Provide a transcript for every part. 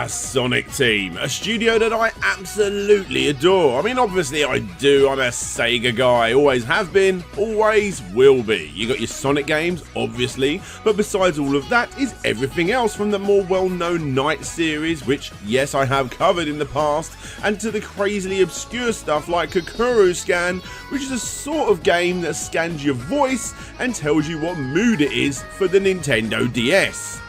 Sonic Team, a studio that I absolutely adore. I mean, obviously I do, I'm a SEGA guy, always have been, always will be. You got your Sonic games, obviously, but besides all of that is everything else, from the more well-known Night series, which yes I have covered in the past, and to the crazily obscure stuff like Kokoro Scan, which is a sort of game that scans your voice and tells you what mood it is for the Nintendo DS.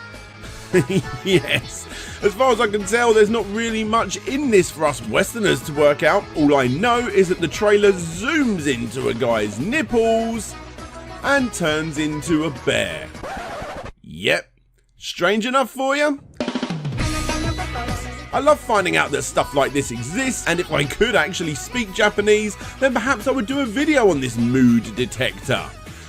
Yes. As far as I can tell, there's not really much in this for us Westerners to work out. All I know is that the trailer zooms into a guy's nipples and turns into a bear. Yep. Strange enough for you? I love finding out that stuff like this exists, and if I could actually speak Japanese, then perhaps I would do a video on this mood detector.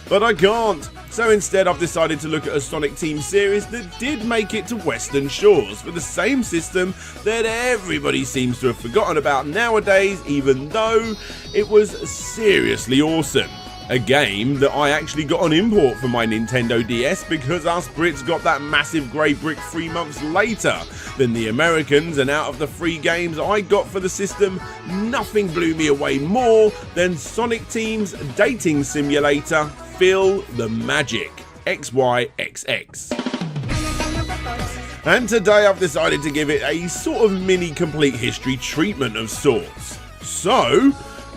But I can't. So instead I've decided to look at a Sonic Team series that did make it to Western shores for the same system that everybody seems to have forgotten about nowadays, even though it was seriously awesome. A game that I actually got on import for my Nintendo DS because us Brits got that massive grey brick 3 months later than the Americans, and out of the free games I got for the system, nothing blew me away more than Sonic Team's dating simulator, Feel the Magic, XYXX. And today I've decided to give it a sort of mini complete history treatment of sorts. So,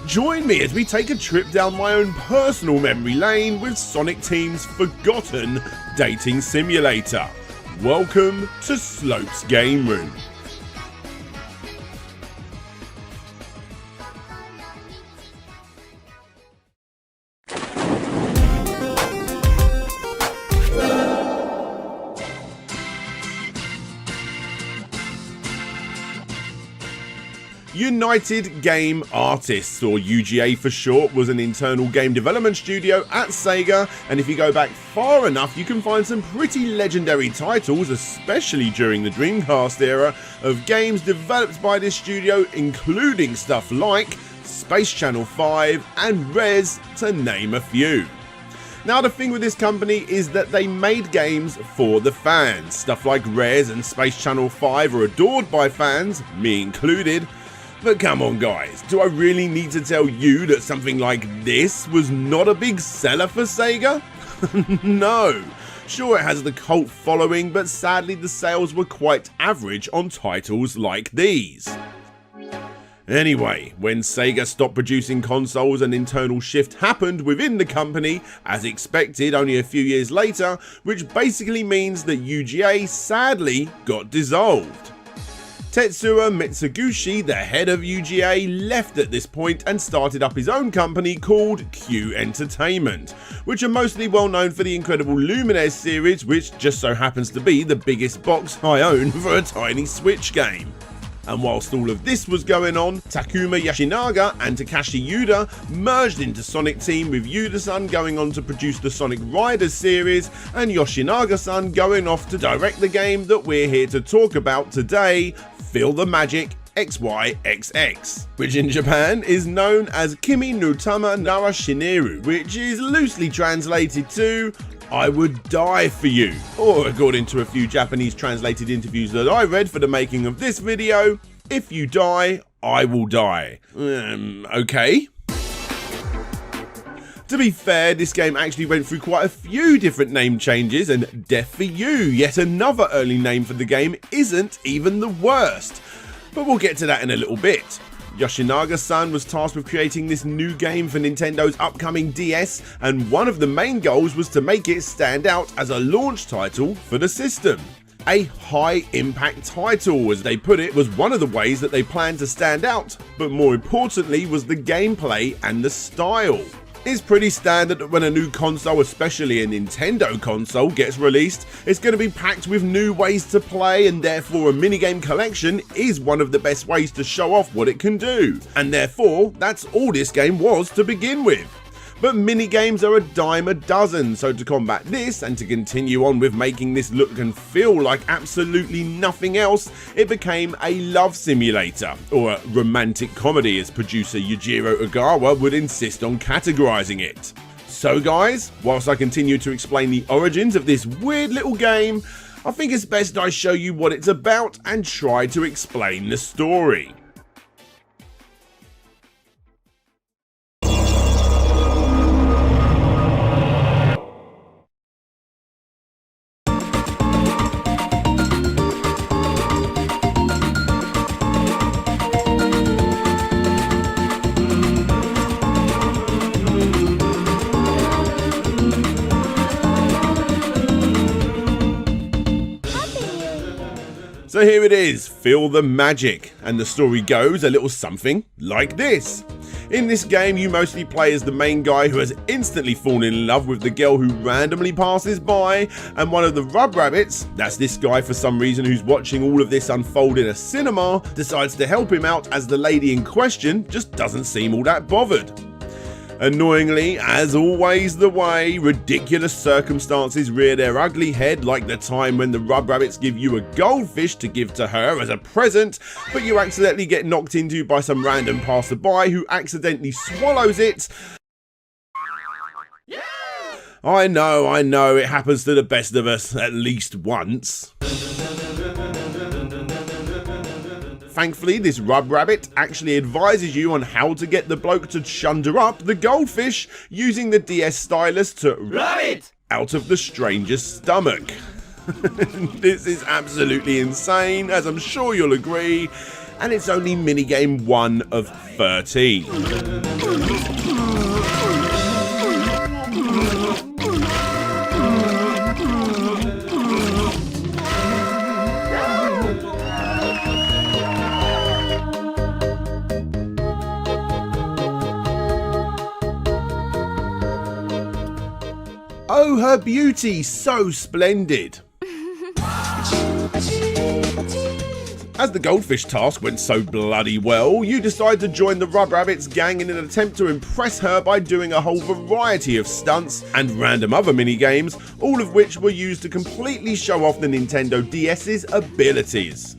join me as we take a trip down my own personal memory lane with Sonic Team's forgotten dating simulator. Welcome to Slope's Game Room. United Game Artists, or UGA for short, was an internal game development studio at SEGA, and if you go back far enough you can find some pretty legendary titles, especially during the Dreamcast era, of games developed by this studio, including stuff like Space Channel 5 and Rez, to name a few. Now the thing with this company is that they made games for the fans. Stuff like Rez and Space Channel 5 are adored by fans, me included. But come on guys, do I really need to tell you that something like this was not a big seller for SEGA? No. Sure, it has the cult following, but sadly the sales were quite average on titles like these. Anyway, when SEGA stopped producing consoles, an internal shift happened within the company, as expected only a few years later, which basically means that UGA sadly got dissolved. Tetsuya Mitsuguchi, the head of UGA, left at this point and started up his own company called Q Entertainment, which are mostly well known for the incredible Lumines series, which just so happens to be the biggest box I own for a tiny Switch game. And whilst all of this was going on, Takuma Yoshinaga and Takashi Yuda merged into Sonic Team, with Yuda-san going on to produce the Sonic Riders series and Yoshinaga-san going off to direct the game that we're here to talk about today, Feel the Magic XYXX, which in Japan is known as Kimi no Tama Nara Shineru, which is loosely translated to I would die for you, or according to a few Japanese translated interviews that I read for the making of this video, if you die, I will die. Okay. To be fair, this game actually went through quite a few different name changes, and Death for You, yet another early name for the game, isn't even the worst. But we'll get to that in a little bit. Yoshinaga-san was tasked with creating this new game for Nintendo's upcoming DS, and one of the main goals was to make it stand out as a launch title for the system. A high-impact title, as they put it, was one of the ways that they planned to stand out, but more importantly was the gameplay and the style. It's pretty standard that when a new console, especially a Nintendo console, gets released, it's going to be packed with new ways to play, and therefore a minigame collection is one of the best ways to show off what it can do. And therefore, that's all this game was to begin with. But minigames are a dime a dozen, so to combat this and to continue on with making this look and feel like absolutely nothing else, it became a love simulator, or a romantic comedy as producer Yujiro Ogawa would insist on categorizing it. So guys, whilst I continue to explain the origins of this weird little game, I think it's best I show you what it's about and try to explain the story. So here it is, feel the magic, and the story goes a little something like this. In this game you mostly play as the main guy who has instantly fallen in love with the girl who randomly passes by, and one of the rub rabbits, that's this guy for some reason who's watching all of this unfold in a cinema, decides to help him out as the lady in question just doesn't seem all that bothered. Annoyingly, as always the way, ridiculous circumstances rear their ugly head, like the time when the rub rabbits give you a goldfish to give to her as a present, but you accidentally get knocked into by some random passerby who accidentally swallows it. Yeah! I know, it happens to the best of us at least once. Thankfully, this rub rabbit actually advises you on how to get the bloke to chunder up the goldfish using the DS stylus to rub it out of the stranger's stomach. This is absolutely insane, as I'm sure you'll agree, and it's only minigame 1 of 13. Oh, her beauty, so splendid. As the goldfish task went so bloody well, you decide to join the Rub Rabbits gang in an attempt to impress her by doing a whole variety of stunts and random other minigames, all of which were used to completely show off the Nintendo DS's abilities.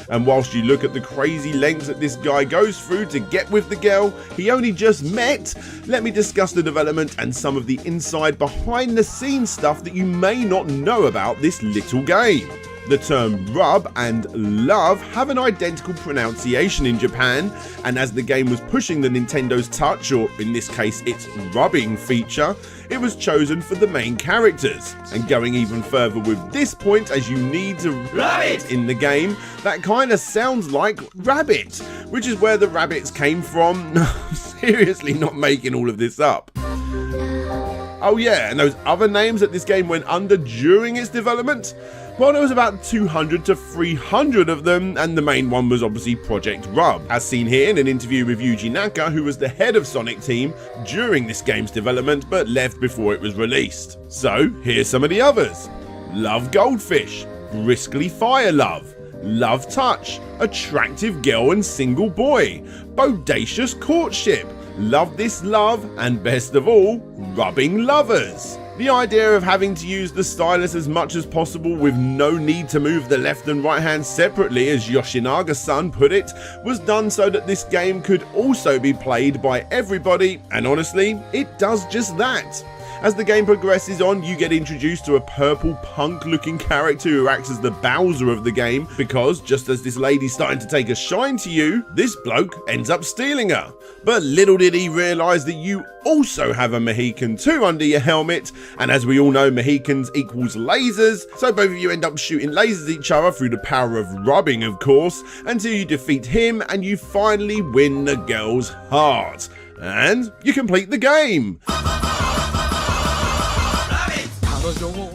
And whilst you look at the crazy lengths that this guy goes through to get with the girl he only just met, let me discuss the development and some of the inside behind the scenes stuff that you may not know about this little game. The term rub and love have an identical pronunciation in Japan, and as the game was pushing the Nintendo's touch, or in this case its rubbing feature, it was chosen for the main characters. And going even further with this point, as you need to rub it in the game, that kinda sounds like rabbit, which is where the rabbits came from. Seriously, not making all of this up. Oh yeah, and those other names that this game went under during its development? Well, there was about 200 to 300 of them, and the main one was obviously Project Rub, as seen here in an interview with Yuji Naka, who was the head of Sonic Team during this game's development but left before it was released. So, here's some of the others. Love Goldfish, Briskly Fire Love, Love Touch, Attractive Girl and Single Boy, Bodacious Courtship, Love This Love, and best of all, Rubbing Lovers. The idea of having to use the stylus as much as possible with no need to move the left and right hand separately, as Yoshinaga-san put it, was done so that this game could also be played by everybody, and honestly, it does just that. As the game progresses on, you get introduced to a purple punk looking character who acts as the Bowser of the game, because just as this lady's starting to take a shine to you, this bloke ends up stealing her. But little did he realise that you also have a Mohican too under your helmet, and as we all know, Mohicans equals lasers, so both of you end up shooting lasers at each other through the power of rubbing, of course, until you defeat him and you finally win the girl's heart. And you complete the game.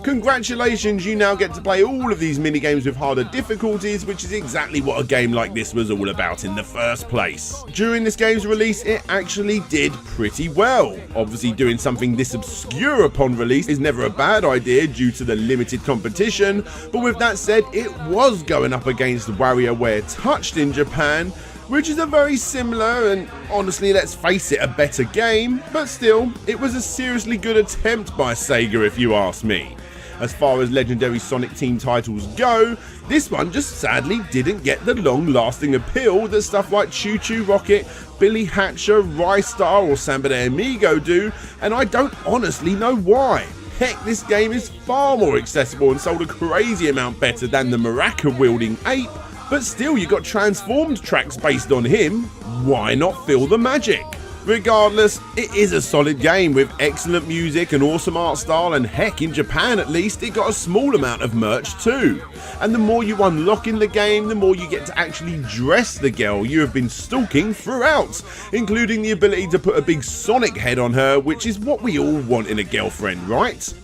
Congratulations, you now get to play all of these minigames with harder difficulties, which is exactly what a game like this was all about in the first place. During this game's release, it actually did pretty well. Obviously, doing something this obscure upon release is never a bad idea due to the limited competition, but with that said, it was going up against WarioWare Touched in Japan, which is a very similar and, honestly, let's face it, a better game, but still, it was a seriously good attempt by SEGA if you ask me. As far as legendary Sonic Team titles go, this one just sadly didn't get the long-lasting appeal that stuff like Choo Choo Rocket, Billy Hatcher, Rystar or Samba de Amigo do, and I don't honestly know why. Heck, this game is far more accessible and sold a crazy amount better than the maraca-wielding ape, but still you got transformed tracks based on him. Why not feel the magic? Regardless, it is a solid game with excellent music and awesome art style, and heck, in Japan at least, it got a small amount of merch too. And the more you unlock in the game, the more you get to actually dress the girl you have been stalking throughout, including the ability to put a big Sonic head on her, which is what we all want in a girlfriend, right?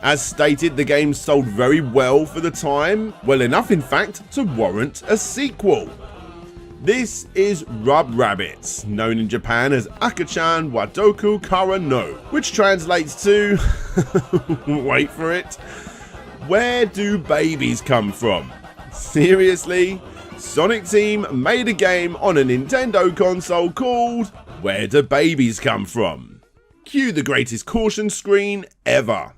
As stated, the game sold very well for the time, well enough in fact to warrant a sequel. This is Rub Rabbits, known in Japan as Akachan Wadoku Kara no, which translates to, wait for it, where do babies come from? Seriously? Sonic Team made a game on a Nintendo console called Where Do Babies Come From? Cue the greatest caution screen ever.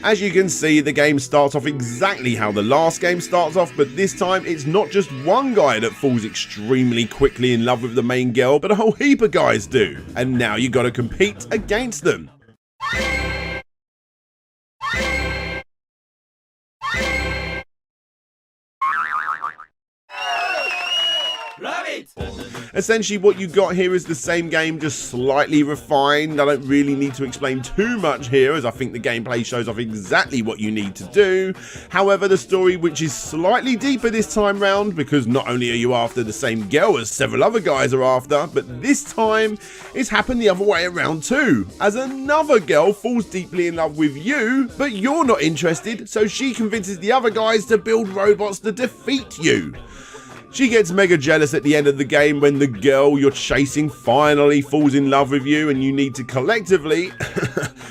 As you can see, the game starts off exactly how the last game starts off, but this time it's not just one guy that falls extremely quickly in love with the main girl, but a whole heap of guys do. And now you gotta compete against them. Essentially what you got here is the same game, just slightly refined. I don't really need to explain too much here, as I think the gameplay shows off exactly what you need to do. However, the story, which is slightly deeper this time round, because not only are you after the same girl as several other guys are after, but this time it's happened the other way around too, as another girl falls deeply in love with you, but you're not interested, so she convinces the other guys to build robots to defeat you. She gets mega jealous at the end of the game when the girl you're chasing finally falls in love with you, and you need to collectively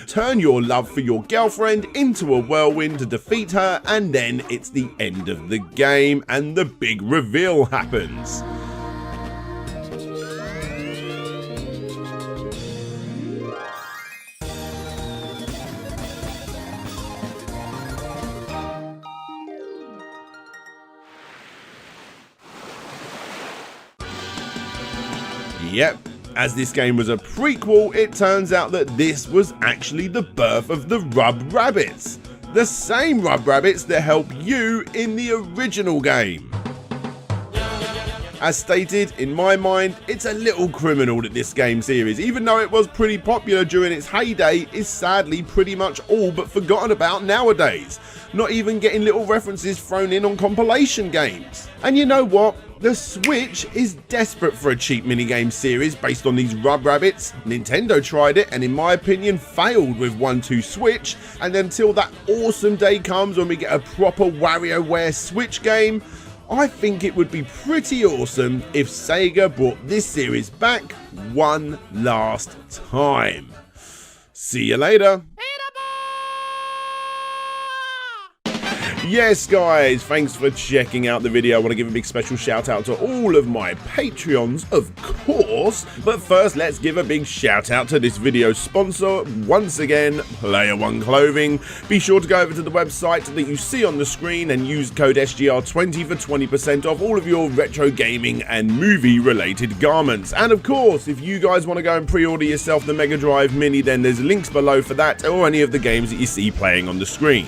turn your love for your girlfriend into a whirlwind to defeat her, and then it's the end of the game and the big reveal happens. Yep, as this game was a prequel, it turns out that this was actually the birth of the Rub Rabbits. The same Rub Rabbits that help you in the original game. As stated, in my mind, it's a little criminal that this game series, even though it was pretty popular during its heyday, is sadly pretty much all but forgotten about nowadays. Not even getting little references thrown in on compilation games. And you know what? The Switch is desperate for a cheap minigame series based on these Rub Rabbits. Nintendo tried it and in my opinion failed with 1-2 Switch, and until that awesome day comes when we get a proper WarioWare Switch game, I think it would be pretty awesome if SEGA brought this series back one last time. See you later. Yes guys, thanks for checking out the video. I want to give a big special shout out to all of my Patreons, of course, but first let's give a big shout out to this video's sponsor, once again, Player One Clothing. Be sure to go over to the website that you see on the screen and use code SGR20 for 20% off all of your retro gaming and movie related garments. And of course, if you guys want to go and pre-order yourself the Mega Drive Mini, then there's links below for that or any of the games that you see playing on the screen.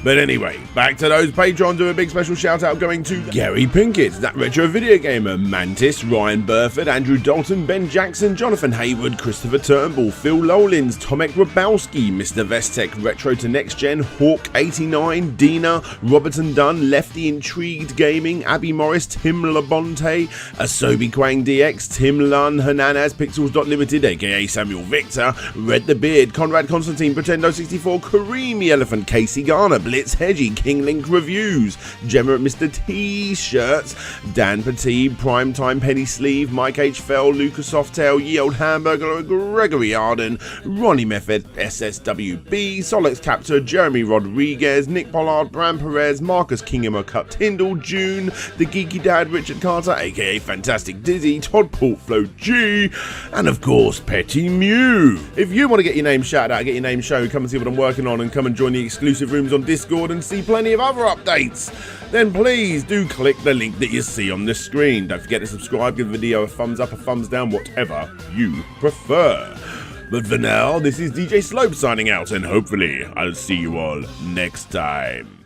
But anyway, back to those patrons. A big special shout out going to Gary Pinkett, That Retro Video Gamer, Mantis, Ryan Burford, Andrew Dalton, Ben Jackson, Jonathan Hayward, Christopher Turnbull, Phil Lowlins, Tomek Rabowski, Mr. Vestec, Retro to Next Gen, Hawk89, Dina, Robertson Dunn, Lefty Intrigued Gaming, Abby Morris, Tim Labonte, Asobi Quang DX, Tim Lunn, Hernandez, Pixels.Limited, aka Samuel Victor, Red the Beard, Conrad Constantine, Pretendo64, Kareem the Elephant, Casey Garner, Blitz Hedgie, King Link Reviews, Gemma at Mr. T-Shirts, Dan Petit, Primetime Penny Sleeve, Mike H. Fell, Lucas Softail, Ye Old Hamburger, Gregory Arden, Ronnie Method, SSWB, Solex Captor, Jeremy Rodriguez, Nick Pollard, Bram Perez, Marcus Kingham Cup, Tyndall, June, The Geeky Dad, Richard Carter, aka Fantastic Dizzy, Todd Portflow G, and of course Petty Mew. If you want to get your name shouted out, get your name shown, come and see what I'm working on, and come and join the exclusive rooms on Discord and see plenty of other updates, then please do click the link that you see on the screen. Don't forget to subscribe, give the video a thumbs up, a thumbs down, whatever you prefer. But for now, this is DJ Slope signing out, and hopefully I'll see you all next time.